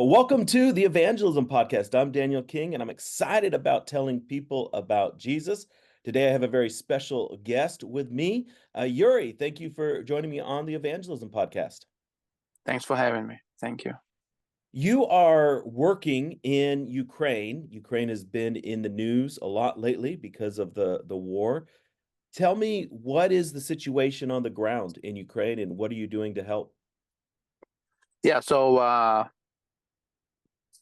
Wonderful. Welcome to the Evangelism Podcast. I'm Daniel King, and I'm excited about telling people about Jesus. Today, I have a very special guest with me, Yuriy. Thank you for joining me on the Evangelism Podcast. Thanks for having me. Thank you. You are working in Ukraine. Ukraine has been in the news a lot lately because of the war. Tell me, what is the situation on the ground in Ukraine, and what are you doing to help?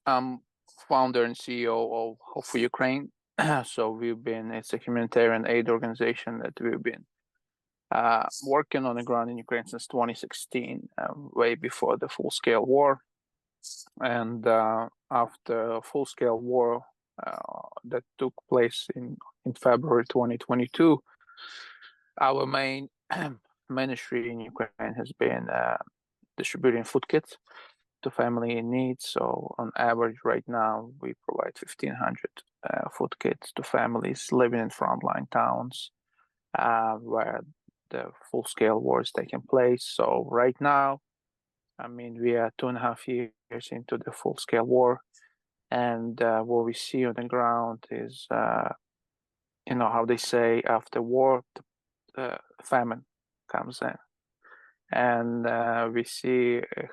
I'm founder and CEO of Hope for Ukraine. So it's a humanitarian aid organization that we've been working on the ground in Ukraine since 2016, way before the full-scale war. And after a full-scale war that took place in February 2022, our main ministry in Ukraine has been distributing food kits to family in need. So on average right now, we provide 1,500 food kits to families living in frontline towns where the full-scale war is taking place. So right now, we are 2.5 years into the full-scale war, and what we see on the ground is, how they say, after war, famine comes in. And we see a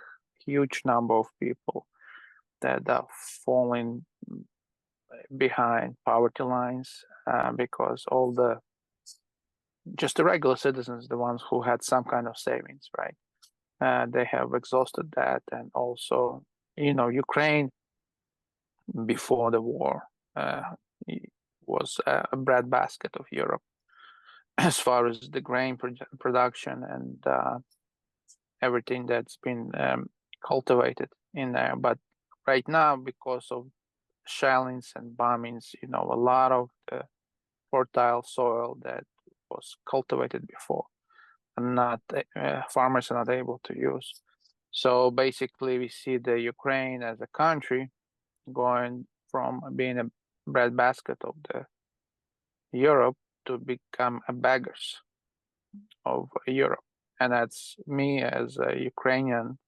huge number of people that are falling behind poverty lines because just the regular citizens, the ones who had some kind of savings, right? They have exhausted that. And also, Ukraine before the war was a breadbasket of Europe as far as the grain production and everything that's been cultivated in there. But right now, because of shellings and bombings, a lot of the fertile soil that was cultivated before and farmers are not able to use. So basically, we see the Ukraine as a country going from being a breadbasket of the Europe to become a beggars of Europe. And that's me as a Ukrainian.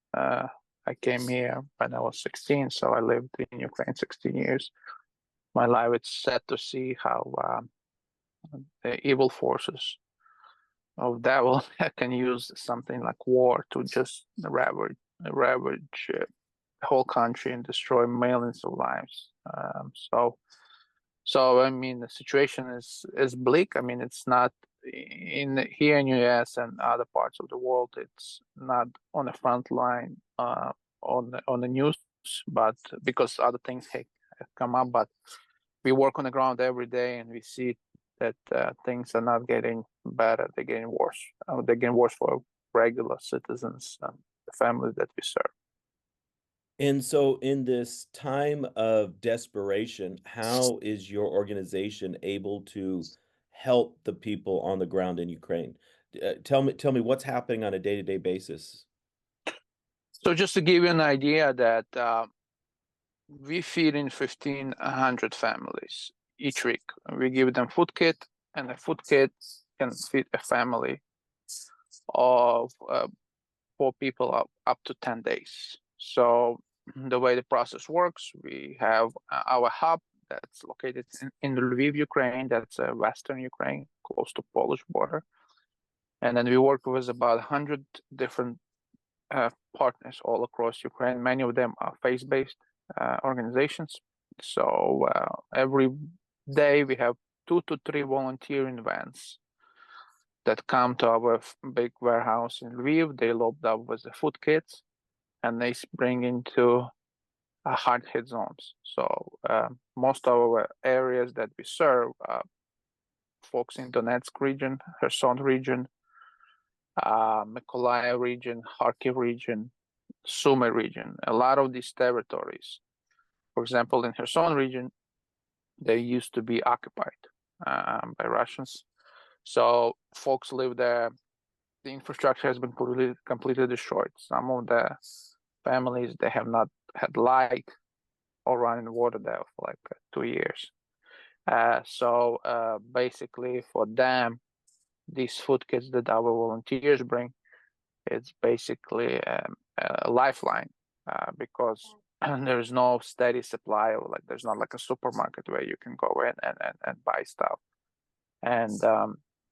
I came here when I was 16, so I lived in Ukraine 16 years. My life is set to see how the evil forces of devil can use something like war to just ravage the whole country and destroy millions of lives. So the situation is bleak. It's not here in US and other parts of the world. It's not on the front line on the news, but because other things have come up. But we work on the ground every day, and we see that things are not getting better; they're getting worse. They're getting worse for regular citizens and the families that we serve. And so in this time of desperation, how is your organization able to help the people on the ground in Ukraine? Tell me what's happening on a day-to-day basis. So just to give you an idea that we feed in 1,500 families each week. We give them food kit, and a food kit can feed a family of 4 people up to 10 days. So the way the process works, we have our hub that's located in Lviv, Ukraine. That's Western Ukraine, close to Polish border. And then we work with about 100 different partners all across Ukraine. Many of them are faith-based organizations. So every day we have 2 to 3 volunteering vans that come to our big warehouse in Lviv. They load up with the food kits, and they bring into hard hit zones. So most of our areas that we serve are folks in Donetsk region, Kherson region, Mykolaiv region, Kharkiv region, Sumy region. A lot of these territories, for example, in Kherson region, they used to be occupied by Russians. So folks live there. The infrastructure has been completely destroyed. Some of the families, they have not had light or running water there for like 2 years. So basically for them, these food kits that our volunteers bring, it's basically a lifeline because and there's no steady supply, or like there's not like a supermarket where you can go in and buy stuff. And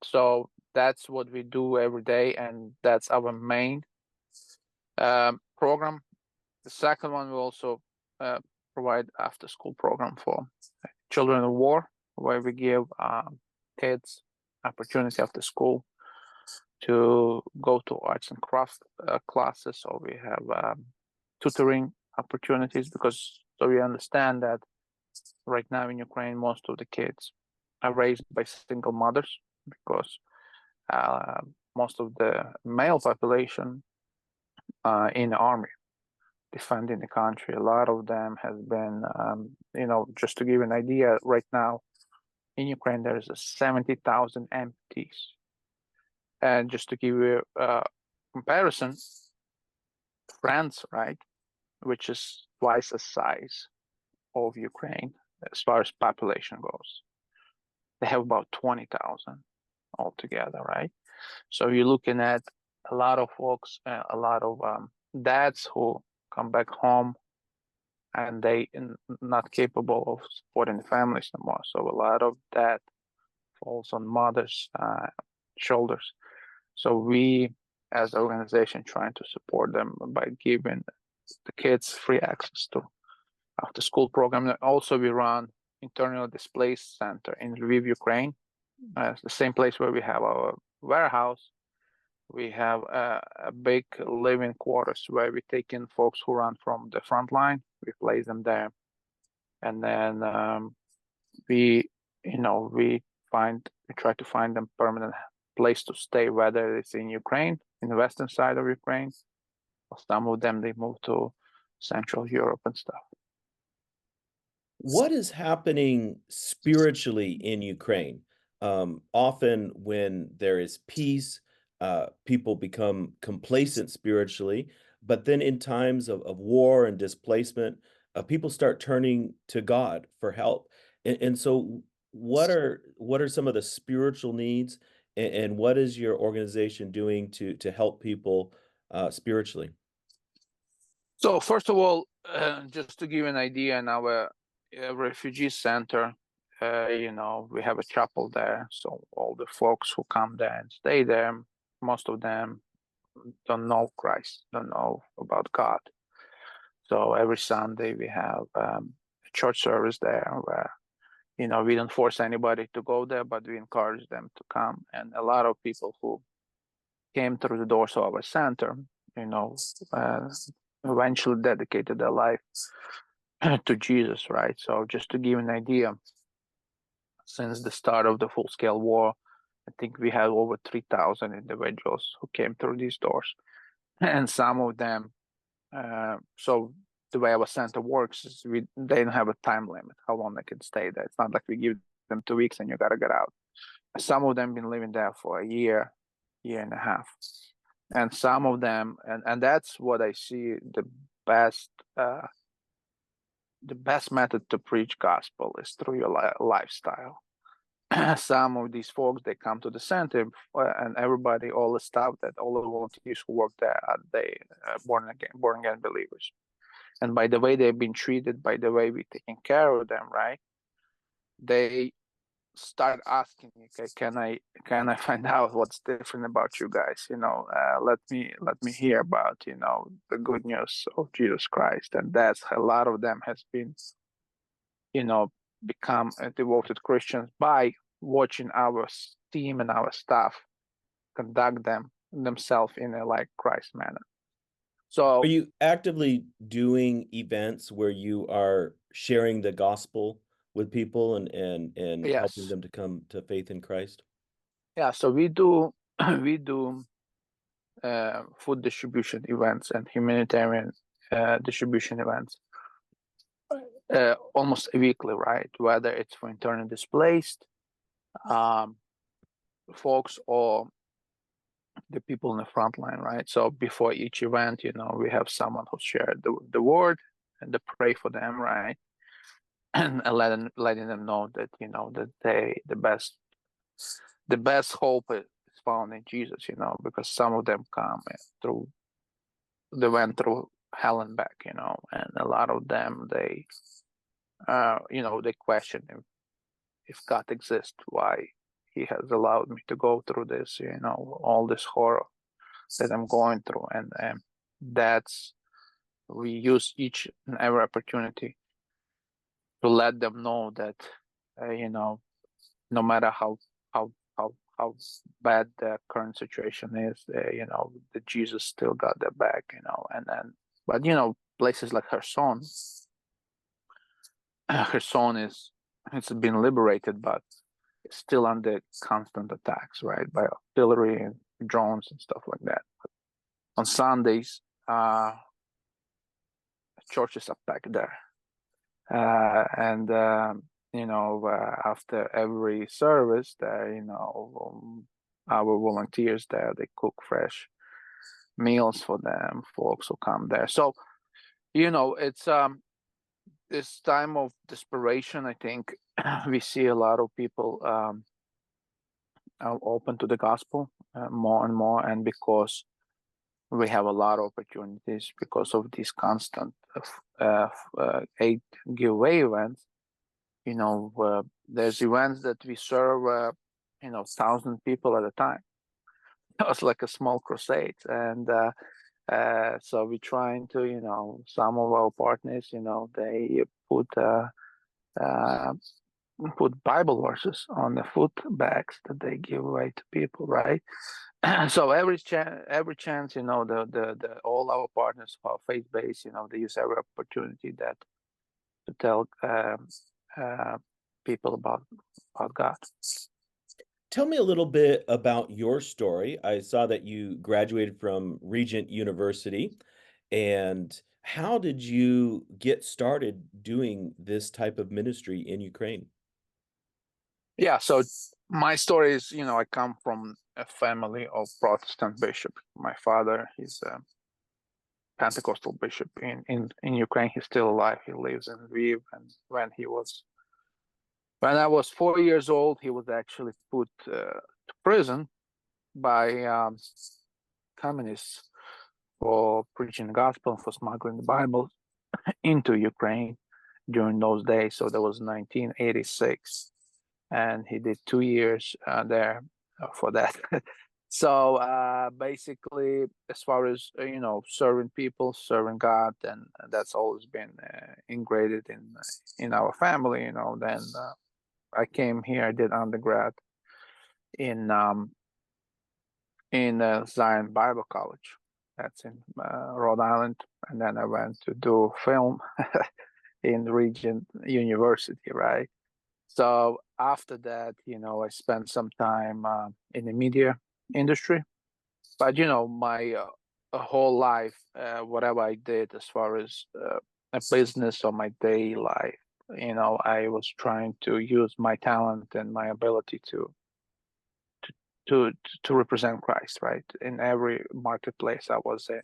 so that's what we do every day, and that's our main program. The second one, we also provide after-school program for children of war, where we give kids opportunity after school to go to arts and craft classes. So we have tutoring opportunities, because so we understand that right now in Ukraine, most of the kids are raised by single mothers, because most of the male population in the army defending the country, a lot of them has been, just to give an idea, right now in Ukraine there's 70,000 amputees, and just to give you a comparison, France, right, which is twice the size of Ukraine as far as population goes, they have about 20,000 altogether, right? So you're looking at a lot of folks, a lot of dads who come back home and they not capable of supporting the families no more. So a lot of that falls on mothers' shoulders. So we, as an organization, trying to support them by giving the kids free access to after-school program. And also, we run internally displaced center in Lviv, Ukraine. It's the same place where we have our warehouse. We have a big living quarters where we take in folks who run from the front line. We place them there, and then we try to find them permanent place to stay, whether it's in Ukraine, in the western side of Ukraine, or some of them they move to Central Europe and stuff. What is happening spiritually in Ukraine? Often, when there is peace, people become complacent spiritually. But then, in times of war and displacement, people start turning to God for help. And so, what are some of the spiritual needs, and what is your organization doing to help people spiritually? So first of all, just to give an idea, in our refugee center, we have a chapel there. So all the folks who come there and stay there, most of them don't know Christ, don't know about God. So every Sunday we have a church service there where, we don't force anybody to go there, but we encourage them to come. And a lot of people who came through the doors of our center, uh, eventually dedicated their life to Jesus, right? So just to give an idea, since the start of the full-scale war, I think we had over 3,000 individuals who came through these doors. And some of them, so the way our center works is they don't have a time limit, how long they can stay there. It's not like we give them 2 weeks and you got to get out. Some of them been living there for a year and a half. And some of them, and that's what I see best the best method to preach gospel is through your lifestyle. Some of these folks, they come to the center, and everybody, all the staff, that all the volunteers who work there are they born again believers. And by the way they've been treated, by the way we're taking care of them, right? They start asking me, okay, can I find out what's different about you guys? Let me hear about the good news of Jesus Christ. And that's a lot of them has been become devoted Christians by watching our team and our staff conduct themselves in a like Christ manner. So Are you actively doing events where you are sharing the gospel with people and helping yes, them to come to faith in Christ? yeah. So we do we do food distribution events and humanitarian distribution events almost weekly, right? Whether it's for internally displaced folks or the people in the front line, right? So before each event, we have someone who shared the word and to pray for them, right? And letting them know that that the best hope is found in Jesus, because some of them come they went through hell and back, and a lot of them, they question if God exists, why He has allowed me to go through this, all this horror that I'm going through, and that's we use each and every opportunity to let them know that, no matter how bad the current situation is, that Jesus still got their back, and then, but places like Kherson, Kherson it's been liberated, but it's still under constant attacks, right, by artillery and drones and stuff like that. But on Sundays, churches are packed there, and after every service, there, our volunteers there, they cook fresh meals for them, folks who come there. So, it's this time of desperation. I think we see a lot of people are open to the gospel more and more, and because we have a lot of opportunities because of these constant aid giveaway events. There's events that we serve 1,000 people at a time. It's like a small crusade, and so we're trying to, some of our partners, they put Bible verses on the food bags that they give away to people, right? So every chance, the all our partners who are faith-based, they use every opportunity that to tell people about God. Tell me a little bit about your story. I saw that you graduated from Regent University, and how did you get started doing this type of ministry in Ukraine? Yeah, so my story is, I come from a family of Protestant bishops. My father, he's a Pentecostal bishop in Ukraine. He's still alive. He lives in Lviv, and when I was 4 years old, he was actually put to prison by communists for preaching the gospel, for smuggling the Bible into Ukraine during those days. So that was 1986, and he did 2 years there for that. So basically, as far as serving people, serving God, and that's always been ingrained in our family. Then I came here. I did undergrad in Zion Bible College. That's in Rhode Island, and then I went to do film in Regent University, right? So after that, I spent some time in the media industry, but my whole life, whatever I did as far as a business or my day life, I was trying to use my talent and my ability to represent Christ, right, in every marketplace I was in.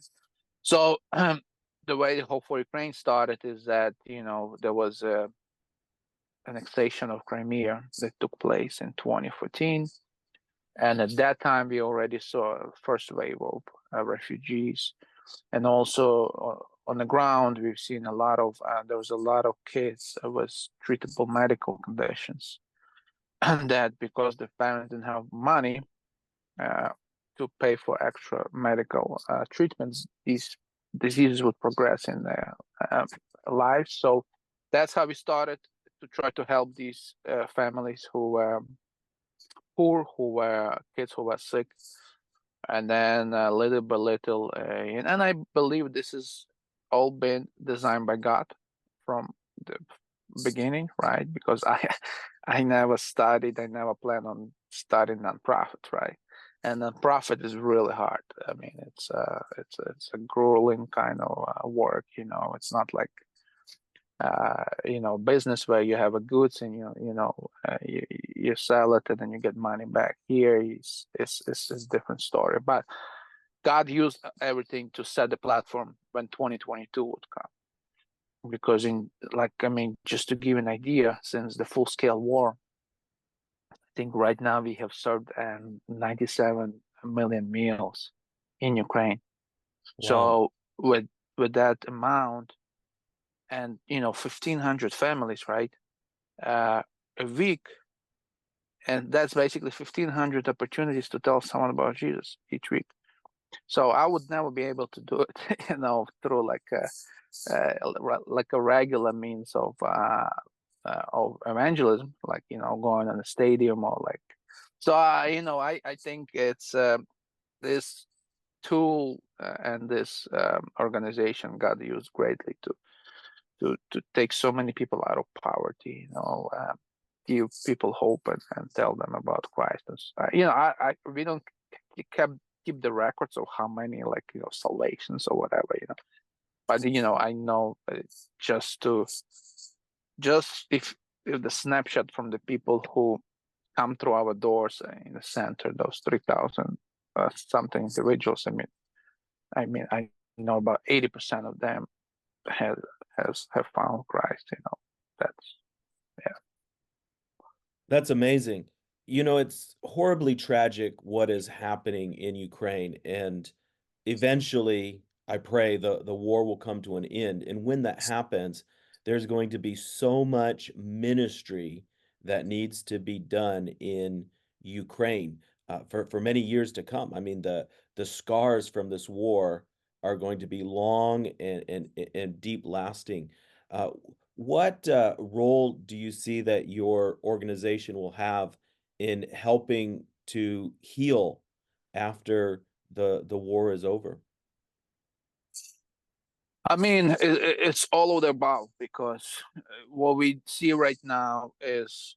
So the way the Hope for Ukraine started is that there was a annexation of Crimea that took place in 2014. And at that time, we already saw a first wave of refugees. And also on the ground, we've seen there was a lot of kids that was treatable medical conditions. And that because the parents didn't have money to pay for extra medical treatments, these diseases would progress in their lives. So that's how we started to try to help these families who were poor, who were kids who were sick, and then little by little, and I believe this has all been designed by God from the beginning, right? Because I never planned on studying nonprofit, right? And nonprofit is really hard. I mean, it's a grueling kind of work. It's not like business where you have a goods and you sell it and then you get money back. Here is a different story. But God used everything to set the platform when 2022 would come. Because just to give an idea, since the full-scale war, I think right now we have served 97 million meals in Ukraine. Wow. So with with that amount, and 1,500 families, right? A week, and that's basically 1,500 opportunities to tell someone about Jesus each week. So I would never be able to do it, through like a regular means of evangelism, like going in a stadium or like. So I think it's this tool and this organization got used greatly to take so many people out of poverty, give people hope and tell them about Christ. And we don't keep the records of how many salvations or whatever, but I know that it's just if the snapshot from the people who come through our doors in the center, those 3,000 something individuals. I know about 80% of them have found Christ. That's yeah. That's amazing. It's horribly tragic what is happening in Ukraine, and eventually, I pray the war will come to an end. And when that happens, there's going to be so much ministry that needs to be done in Ukraine for many years to come. I mean, the scars from this war are going to be long and deep lasting. Uh, what role do you see that your organization will have in helping to heal after the war is over? It's all of the above, because what we see right now is,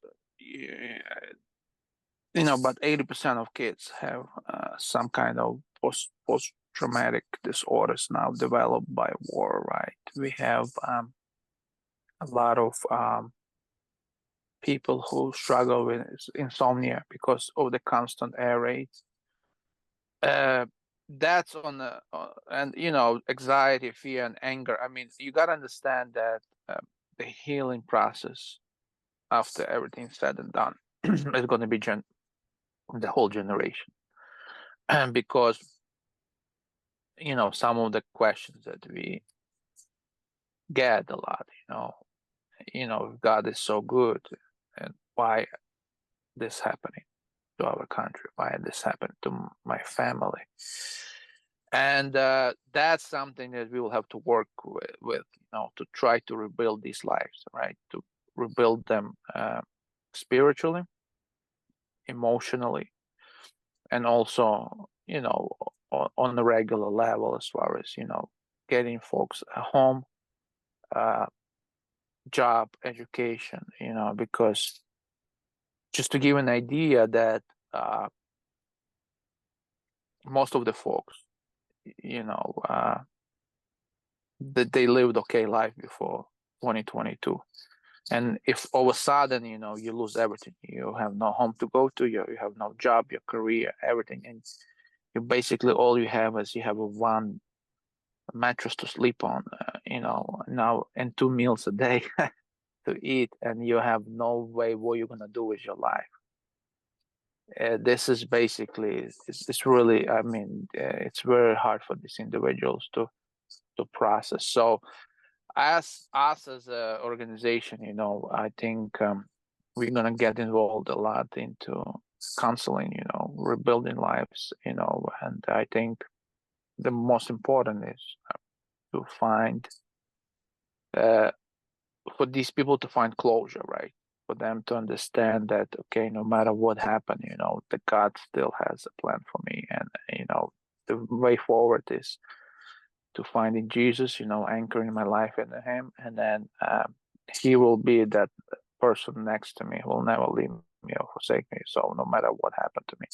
about 80% of kids have some kind of post traumatic disorders now developed by war. Right? We have a lot of people who struggle with insomnia because of the constant air raids. That's on the and anxiety, fear, and anger. You got to understand that the healing process after everything's said and done is going to be the whole generation, and because some of the questions that we get a lot, if God is so good, and why this happening to our country, why this happened to my family. And that's something that we will have to work with, to try to rebuild these lives, right? To rebuild them spiritually, emotionally, and also, on a regular level, as far as, getting folks a home, job, education, because just to give an idea that most of the folks, that they lived okay life before 2022. And if all of a sudden, you lose everything, you have no home to go to, you have no job, your career, everything, and you basically all you have is you have one mattress to sleep on, now, and 2 meals a day to eat, and you have no way what you're gonna do with your life. This is basically it's really it's very hard for these individuals to process. So as us as an organization, I think we're gonna get involved a lot into counseling, rebuilding lives, and I think the most important is to find for these people to find closure, right? For them to understand that, okay, no matter what happened, the God still has a plan for me, and the way forward is to find in Jesus, anchoring my life in Him, and then He will be that person next to me who will never leave me or forsake me. So no matter what happened to me,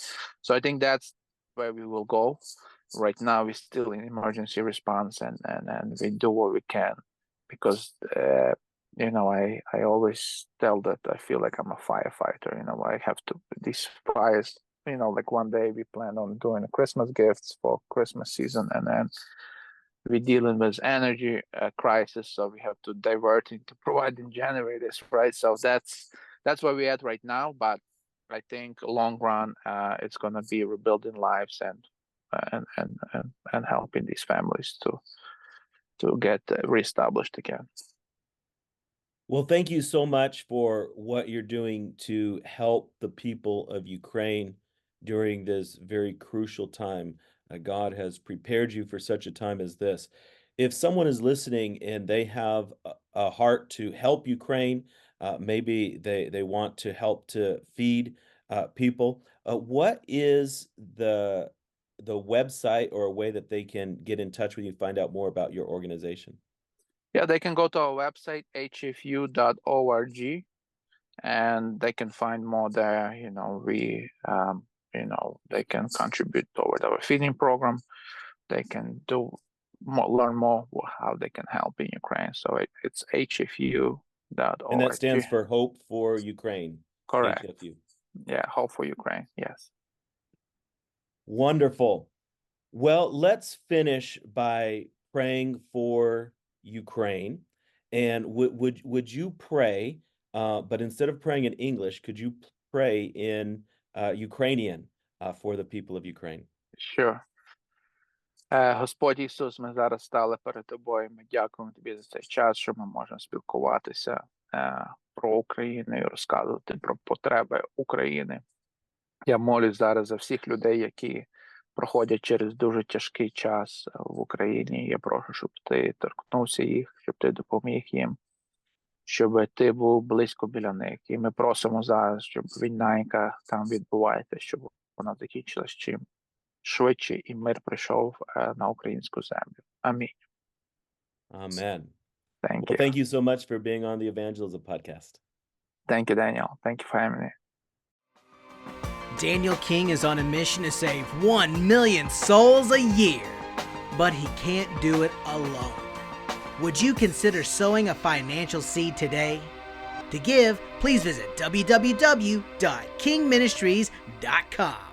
so I think that's where we will go. Right now, we're still in emergency response, and we do what we can, because I always tell that I feel like I'm a firefighter. I have to these fires. Like one day we plan on doing Christmas gifts for Christmas season, and then we're dealing with energy crisis, so we have to divert into providing generators, right? So that's where we're at right now. But I think long run, it's going to be rebuilding lives and helping these families to to get reestablished again. Well, thank you so much for what you're doing to help the people of Ukraine during this very crucial time. God has prepared you for such a time as this. If someone is listening and they have a heart to help Ukraine, maybe they want to help to feed people, what is the website or a way that they can get in touch with you, find out more about your organization? Yeah, they can go to our website, hfu.org, and they can find more there. They can contribute toward our feeding program. They can learn more how they can help in Ukraine. So it's And that hfu.org. stands for Hope for Ukraine, Correct. HFU. Yeah, Hope for Ukraine. Yes. Wonderful. Well, let's finish by praying for Ukraine. And would you pray, but instead of praying in English, could you pray in Ukrainian for the people of Ukraine? Sure. Господь Ісус, ми зараз стали перед тобою. Ми дякуємо тобі за цей час, що ми можемо спілкуватися про Україну і розказувати про потреби України. Я молюсь зараз за всіх людей, які проходять через дуже тяжкий час в Україні. Я прошу, щоб ти торкнувся їх, щоб ти допоміг їм, щоб ти був близько біля них. І ми просимо зараз, щоб війна, яка там відбувається, щоб вона закінчилась чим швидше і мир прийшов на українську землю. Амінь. Amen. Thank Well, you. thank you so much for being on the Evangelism Podcast. Thank you, Daniel. Thank you for having me. Daniel King is on a mission to save 1 million souls a year, but he can't do it alone. Would you consider sowing a financial seed today? To give, please visit www.kingministries.com.